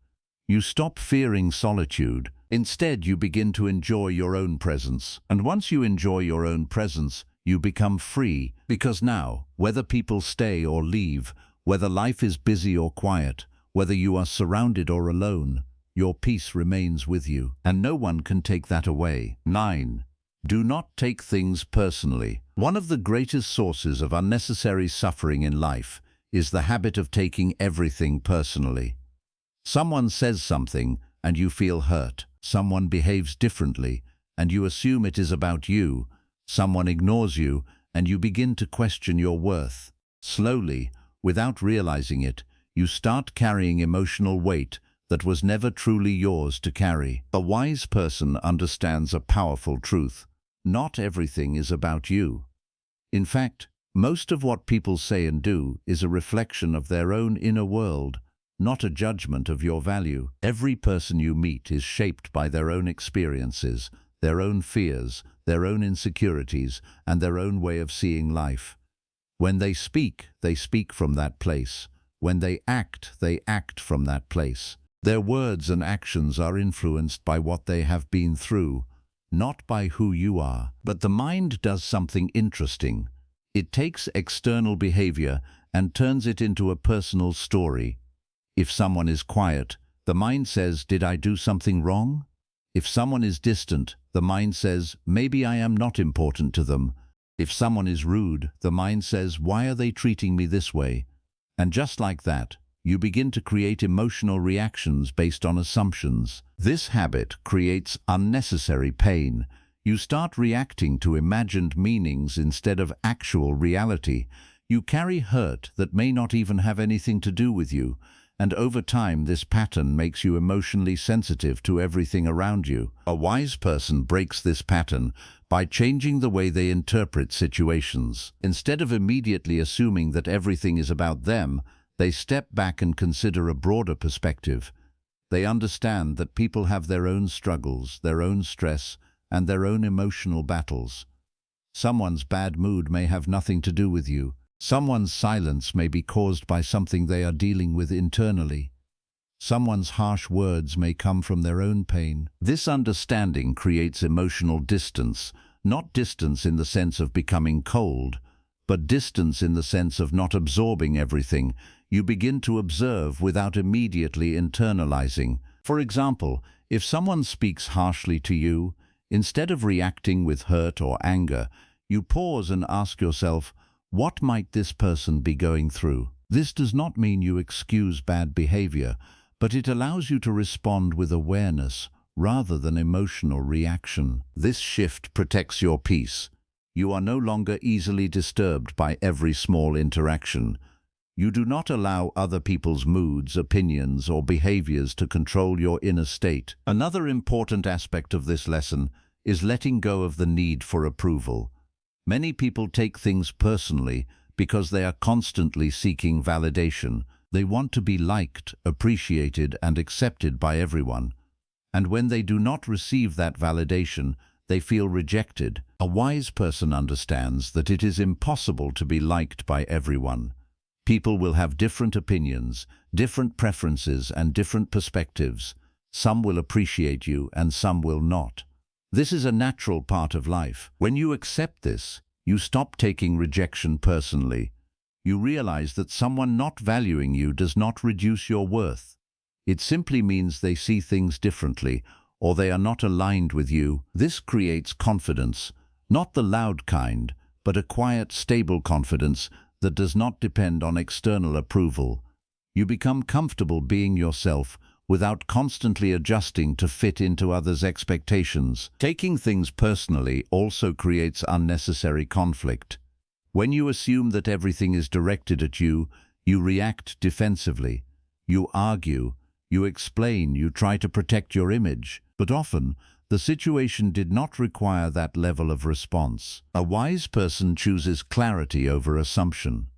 You stop fearing solitude. Instead, you begin to enjoy your own presence. And once you enjoy your own presence, you become free. Because now, whether people stay or leave, whether life is busy or quiet, whether you are surrounded or alone, your peace remains with you, and no one can take that away. 9. Do not take things personally. One of the greatest sources of unnecessary suffering in life is the habit of taking everything personally. Someone says something, and you feel hurt. Someone behaves differently, and you assume it is about you. Someone ignores you, and you begin to question your worth. Slowly, without realizing it, you start carrying emotional weight that was never truly yours to carry. A wise person understands a powerful truth. Not everything is about you. In fact, most of what people say and do is a reflection of their own inner world, not a judgment of your value. Every person you meet is shaped by their own experiences, their own fears, their own insecurities, and their own way of seeing life. When they speak from that place. When they act from that place. Their words and actions are influenced by what they have been through, not by who you are. But the mind does something interesting. It takes external behavior and turns it into a personal story. If someone is quiet, the mind says, "Did I do something wrong?" If someone is distant, the mind says, "Maybe I am not important to them." If someone is rude, the mind says, "Why are they treating me this way?" And just like that, You begin to create emotional reactions based on assumptions. This habit creates unnecessary pain. You start reacting to imagined meanings instead of actual reality. You carry hurt that may not even have anything to do with you, and over time this pattern makes you emotionally sensitive to everything around you. A wise person breaks this pattern by changing the way they interpret situations. Instead of immediately assuming that everything is about them, they step back and consider a broader perspective. They understand that people have their own struggles, their own stress, and their own emotional battles. Someone's bad mood may have nothing to do with you. Someone's silence may be caused by something they are dealing with internally. Someone's harsh words may come from their own pain. This understanding creates emotional distance, not distance in the sense of becoming cold, but distance in the sense of not absorbing everything. You begin to observe without immediately internalizing. For example, if someone speaks harshly to you, instead of reacting with hurt or anger, you pause and ask yourself, what might this person be going through? This does not mean you excuse bad behavior, but it allows you to respond with awareness rather than emotional reaction. This shift protects your peace. You are no longer easily disturbed by every small interaction. You do not allow other people's moods, opinions, or behaviors to control your inner state. Another important aspect of this lesson is letting go of the need for approval. Many people take things personally because they are constantly seeking validation. They want to be liked, appreciated, and accepted by everyone. And when they do not receive that validation, they feel rejected. A wise person understands that it is impossible to be liked by everyone. People will have different opinions, different preferences, and different perspectives. Some will appreciate you and some will not. This is a natural part of life. When you accept this, you stop taking rejection personally. You realize that someone not valuing you does not reduce your worth. It simply means they see things differently, or they are not aligned with you. This creates confidence, not the loud kind, but a quiet, stable confidence that does not depend on external approval. You become comfortable being yourself without constantly adjusting to fit into others' expectations. Taking things personally also creates unnecessary conflict. When you assume that everything is directed at you, you react defensively. You argue, you explain, you try to protect your image. But often, the situation did not require that level of response. A wise person chooses clarity over assumption.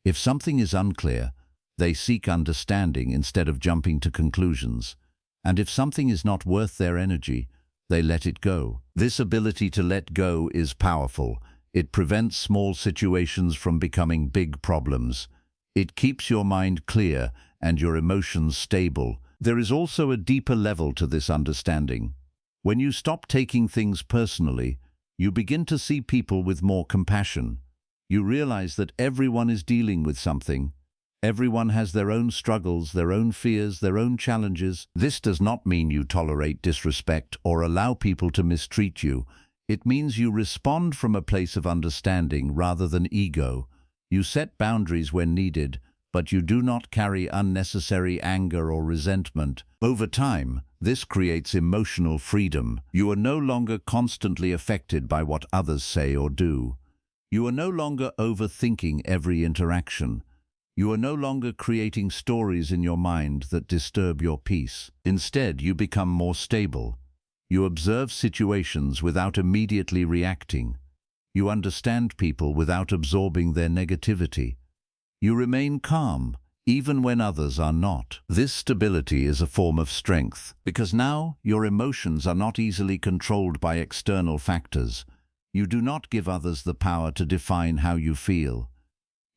If something is unclear, they seek understanding instead of jumping to conclusions. And if something is not worth their energy, they let it go. This ability to let go is powerful. It prevents small situations from becoming big problems. It keeps your mind clear and your emotions stable. There is also a deeper level to this understanding. When you stop taking things personally, you begin to see people with more compassion. You realize that everyone is dealing with something. Everyone has their own struggles, their own fears, their own challenges. This does not mean you tolerate disrespect or allow people to mistreat you. It means you respond from a place of understanding rather than ego. You set boundaries when needed, but you do not carry unnecessary anger or resentment. Over time, this creates emotional freedom. You are no longer constantly affected by what others say or do. You are no longer overthinking every interaction. You are no longer creating stories in your mind that disturb your peace. Instead, you become more stable. You observe situations without immediately reacting. You understand people without absorbing their negativity. You remain calm, even when others are not. This stability is a form of strength, because now your emotions are not easily controlled by external factors. You do not give others the power to define how you feel.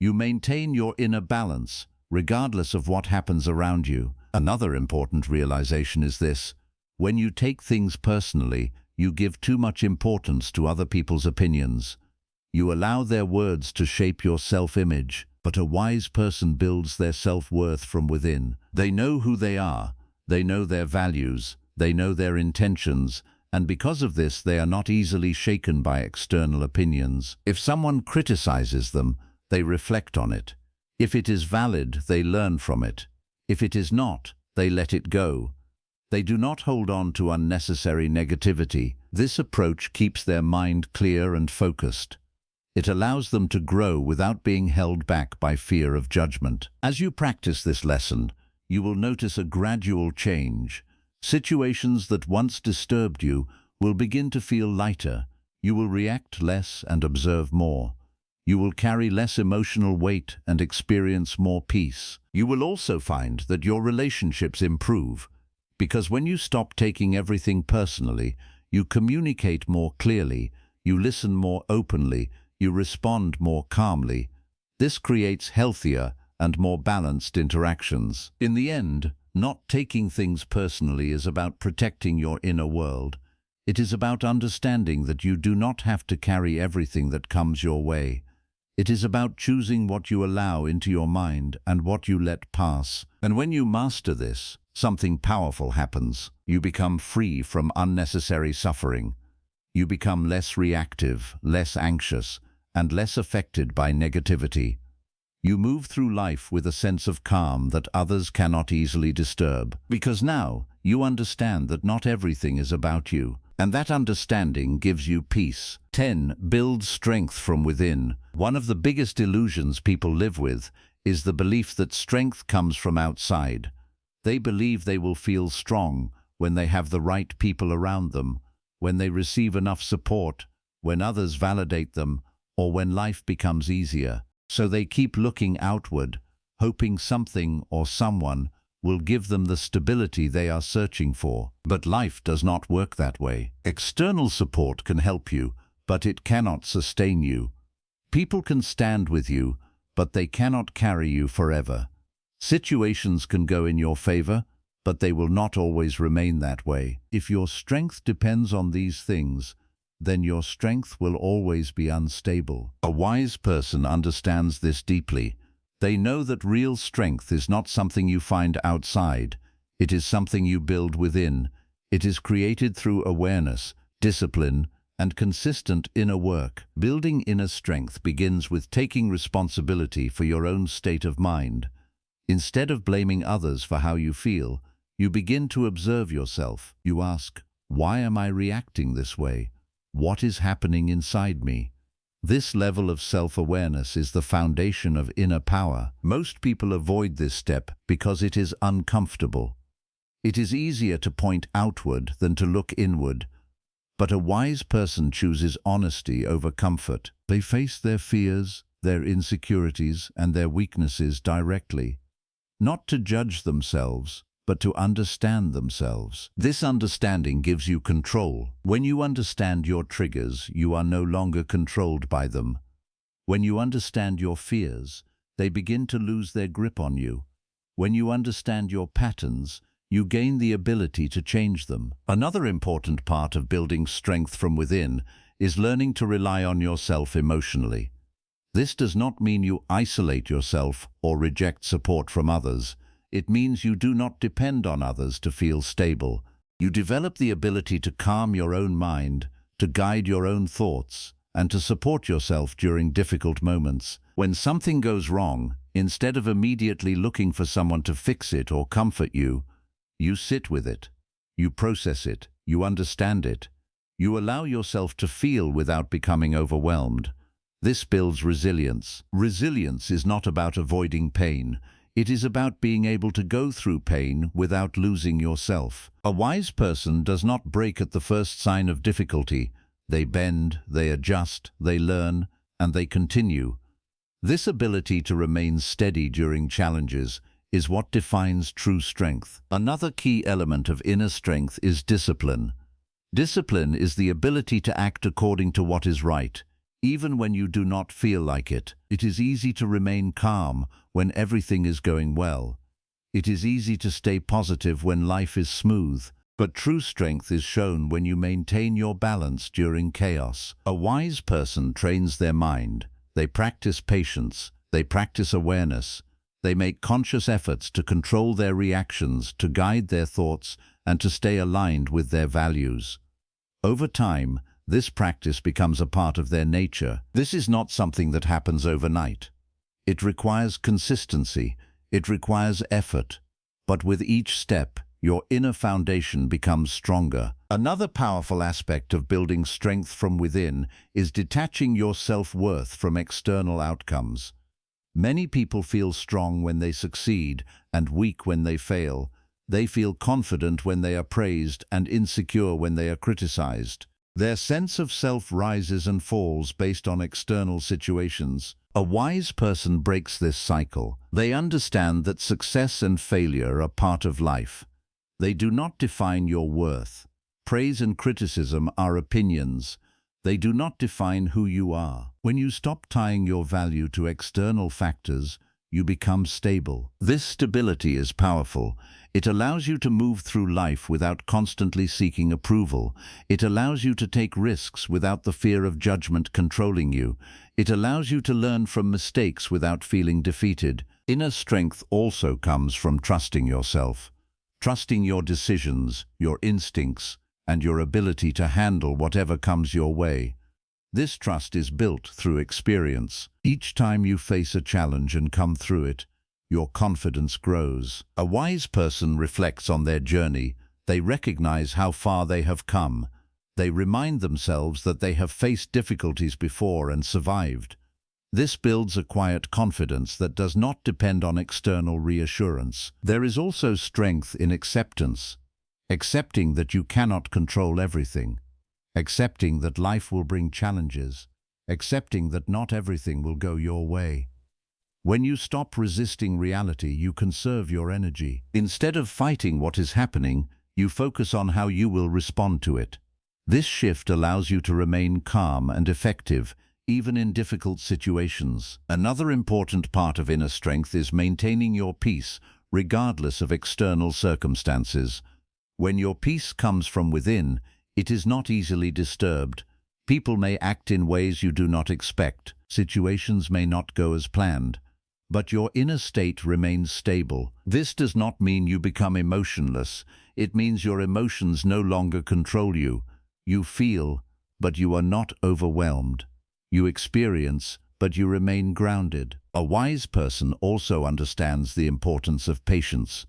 You maintain your inner balance, regardless of what happens around you. Another important realization is this: when you take things personally, you give too much importance to other people's opinions. You allow their words to shape your self-image, but a wise person builds their self-worth from within. They know who they are, they know their values, they know their intentions, and because of this, they are not easily shaken by external opinions. If someone criticizes them, they reflect on it. If it is valid, they learn from it. If it is not, they let it go. They do not hold on to unnecessary negativity. This approach keeps their mind clear and focused. It allows them to grow without being held back by fear of judgment. As you practice this lesson, you will notice a gradual change. Situations that once disturbed you will begin to feel lighter. You will react less and observe more. You will carry less emotional weight and experience more peace. You will also find that your relationships improve, because when you stop taking everything personally, you communicate more clearly, you listen more openly, you respond more calmly. This creates healthier and more balanced interactions. In the end, not taking things personally is about protecting your inner world. It is about understanding that you do not have to carry everything that comes your way. It is about choosing what you allow into your mind and what you let pass. And when you master this, something powerful happens. You become free from unnecessary suffering. You become less reactive, less anxious, and less affected by negativity. You move through life with a sense of calm that others cannot easily disturb, because now you understand that not everything is about you, and that understanding gives you peace. 10. Build strength from within. One of the biggest illusions people live with is the belief that strength comes from outside. They believe they will feel strong when they have the right people around them, when they receive enough support, when others validate them, or when life becomes easier. So they keep looking outward, hoping something or someone will give them the stability they are searching for. But life does not work that way. External support can help you, but it cannot sustain you. People can stand with you, but they cannot carry you forever. Situations can go in your favor, but they will not always remain that way. If your strength depends on these things, then your strength will always be unstable. A wise person understands this deeply. They know that real strength is not something you find outside. It is something you build within. It is created through awareness, discipline, and consistent inner work. Building inner strength begins with taking responsibility for your own state of mind. Instead of blaming others for how you feel, you begin to observe yourself. You ask, why am I reacting this way? What is happening inside me? This level of self-awareness is the foundation of inner power. Most people avoid this step because it is uncomfortable. It is easier to point outward than to look inward. But a wise person chooses honesty over comfort. They face their fears, their insecurities, and their weaknesses directly, not to judge themselves, but to understand themselves. This understanding gives you control. When you understand your triggers, you are no longer controlled by them. When you understand your fears, they begin to lose their grip on you. When you understand your patterns, you gain the ability to change them. Another important part of building strength from within is learning to rely on yourself emotionally. This does not mean you isolate yourself or reject support from others. It means you do not depend on others to feel stable. You develop the ability to calm your own mind, to guide your own thoughts, and to support yourself during difficult moments. When something goes wrong, instead of immediately looking for someone to fix it or comfort you, you sit with it. You process it. You understand it. You allow yourself to feel without becoming overwhelmed. This builds resilience. Resilience is not about avoiding pain. It is about being able to go through pain without losing yourself. A wise person does not break at the first sign of difficulty. They bend, they adjust, they learn, and they continue. This ability to remain steady during challenges is what defines true strength. Another key element of inner strength is discipline. Discipline is the ability to act according to what is right, even when you do not feel like it. It is easy to remain calm when everything is going well. It is easy to stay positive when life is smooth. But true strength is shown when you maintain your balance during chaos. A wise person trains their mind. They practice patience. They practice awareness. They make conscious efforts to control their reactions, to guide their thoughts, and to stay aligned with their values. Over time, this practice becomes a part of their nature. This is not something that happens overnight. It requires consistency. It requires effort. But with each step, your inner foundation becomes stronger. Another powerful aspect of building strength from within is detaching your self-worth from external outcomes. Many people feel strong when they succeed and weak when they fail. They feel confident when they are praised and insecure when they are criticized. Their sense of self rises and falls based on external situations. A wise person breaks this cycle. They understand that success and failure are part of life. They do not define your worth. Praise and criticism are opinions. They do not define who you are. When you stop tying your value to external factors, you become stable. This stability is powerful. It allows you to move through life without constantly seeking approval. It allows you to take risks without the fear of judgment controlling you. It allows you to learn from mistakes without feeling defeated. Inner strength also comes from trusting yourself. Trusting your decisions, your instincts, and your ability to handle whatever comes your way. This trust is built through experience. Each time you face a challenge and come through it, your confidence grows. A wise person reflects on their journey. They recognize how far they have come. They remind themselves that they have faced difficulties before and survived. This builds a quiet confidence that does not depend on external reassurance. There is also strength in acceptance. Accepting that you cannot control everything. Accepting that life will bring challenges. Accepting that not everything will go your way. When you stop resisting reality, you conserve your energy. Instead of fighting what is happening, you focus on how you will respond to it. This shift allows you to remain calm and effective, even in difficult situations. Another important part of inner strength is maintaining your peace, regardless of external circumstances. When your peace comes from within, it is not easily disturbed. People may act in ways you do not expect. Situations may not go as planned. But your inner state remains stable. This does not mean you become emotionless. It means your emotions no longer control you. You feel, but you are not overwhelmed. You experience, but you remain grounded. A wise person also understands the importance of patience.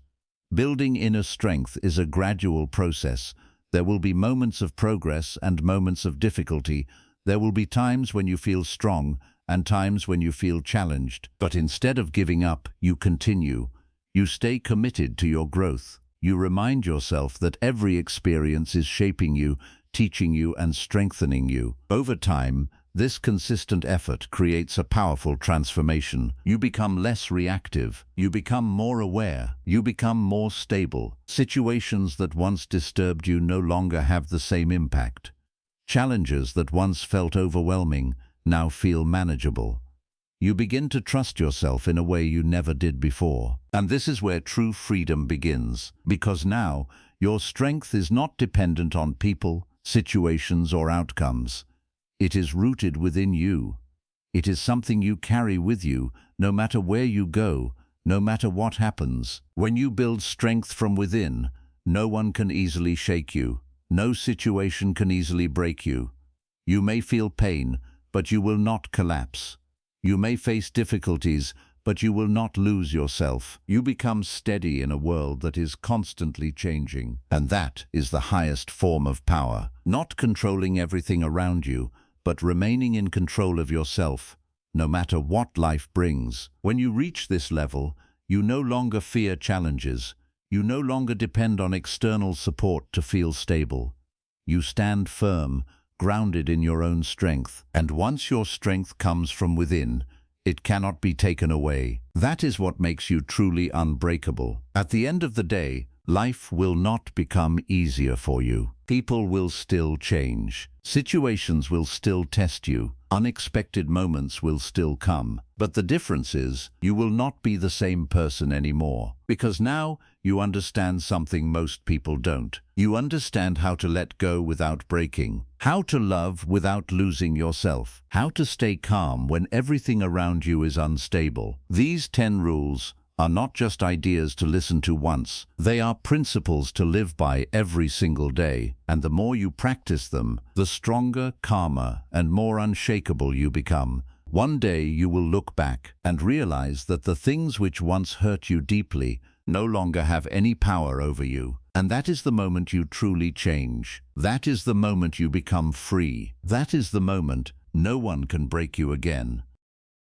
Building inner strength is a gradual process. There will be moments of progress and moments of difficulty. There will be times when you feel strong and times when you feel challenged. But instead of giving up, you continue. You stay committed to your growth. You remind yourself that every experience is shaping you, teaching you, and strengthening you. Over time, this consistent effort creates a powerful transformation. You become less reactive. You become more aware. You become more stable. Situations that once disturbed you no longer have the same impact. Challenges that once felt overwhelming now feel manageable. You begin to trust yourself in a way you never did before. And this is where true freedom begins, because now your strength is not dependent on people, situations, or outcomes. It is rooted within you. It is something you carry with you, no matter where you go, no matter what happens. When you build strength from within, no one can easily shake you. No situation can easily break you. You may feel pain, but you will not collapse. You may face difficulties, but you will not lose yourself. You become steady in a world that is constantly changing. And that is the highest form of power. Not controlling everything around you, but remaining in control of yourself, no matter what life brings. When you reach this level, you no longer fear challenges. You no longer depend on external support to feel stable. You stand firm, grounded in your own strength. And once your strength comes from within, it cannot be taken away. That is what makes you truly unbreakable. At the end of the day, life will not become easier for you. People will still change. Situations will still test you. Unexpected moments will still come. But the difference is, you will not be the same person anymore. Because now, you understand something most people don't. You understand how to let go without breaking. How to love without losing yourself. How to stay calm when everything around you is unstable. These 10 rules are not just ideas to listen to once. They are principles to live by every single day. And the more you practice them, the stronger, calmer, and more unshakable you become. One day you will look back and realize that the things which once hurt you deeply no longer have any power over you. And that is the moment you truly change. That is the moment you become free. That is the moment no one can break you again.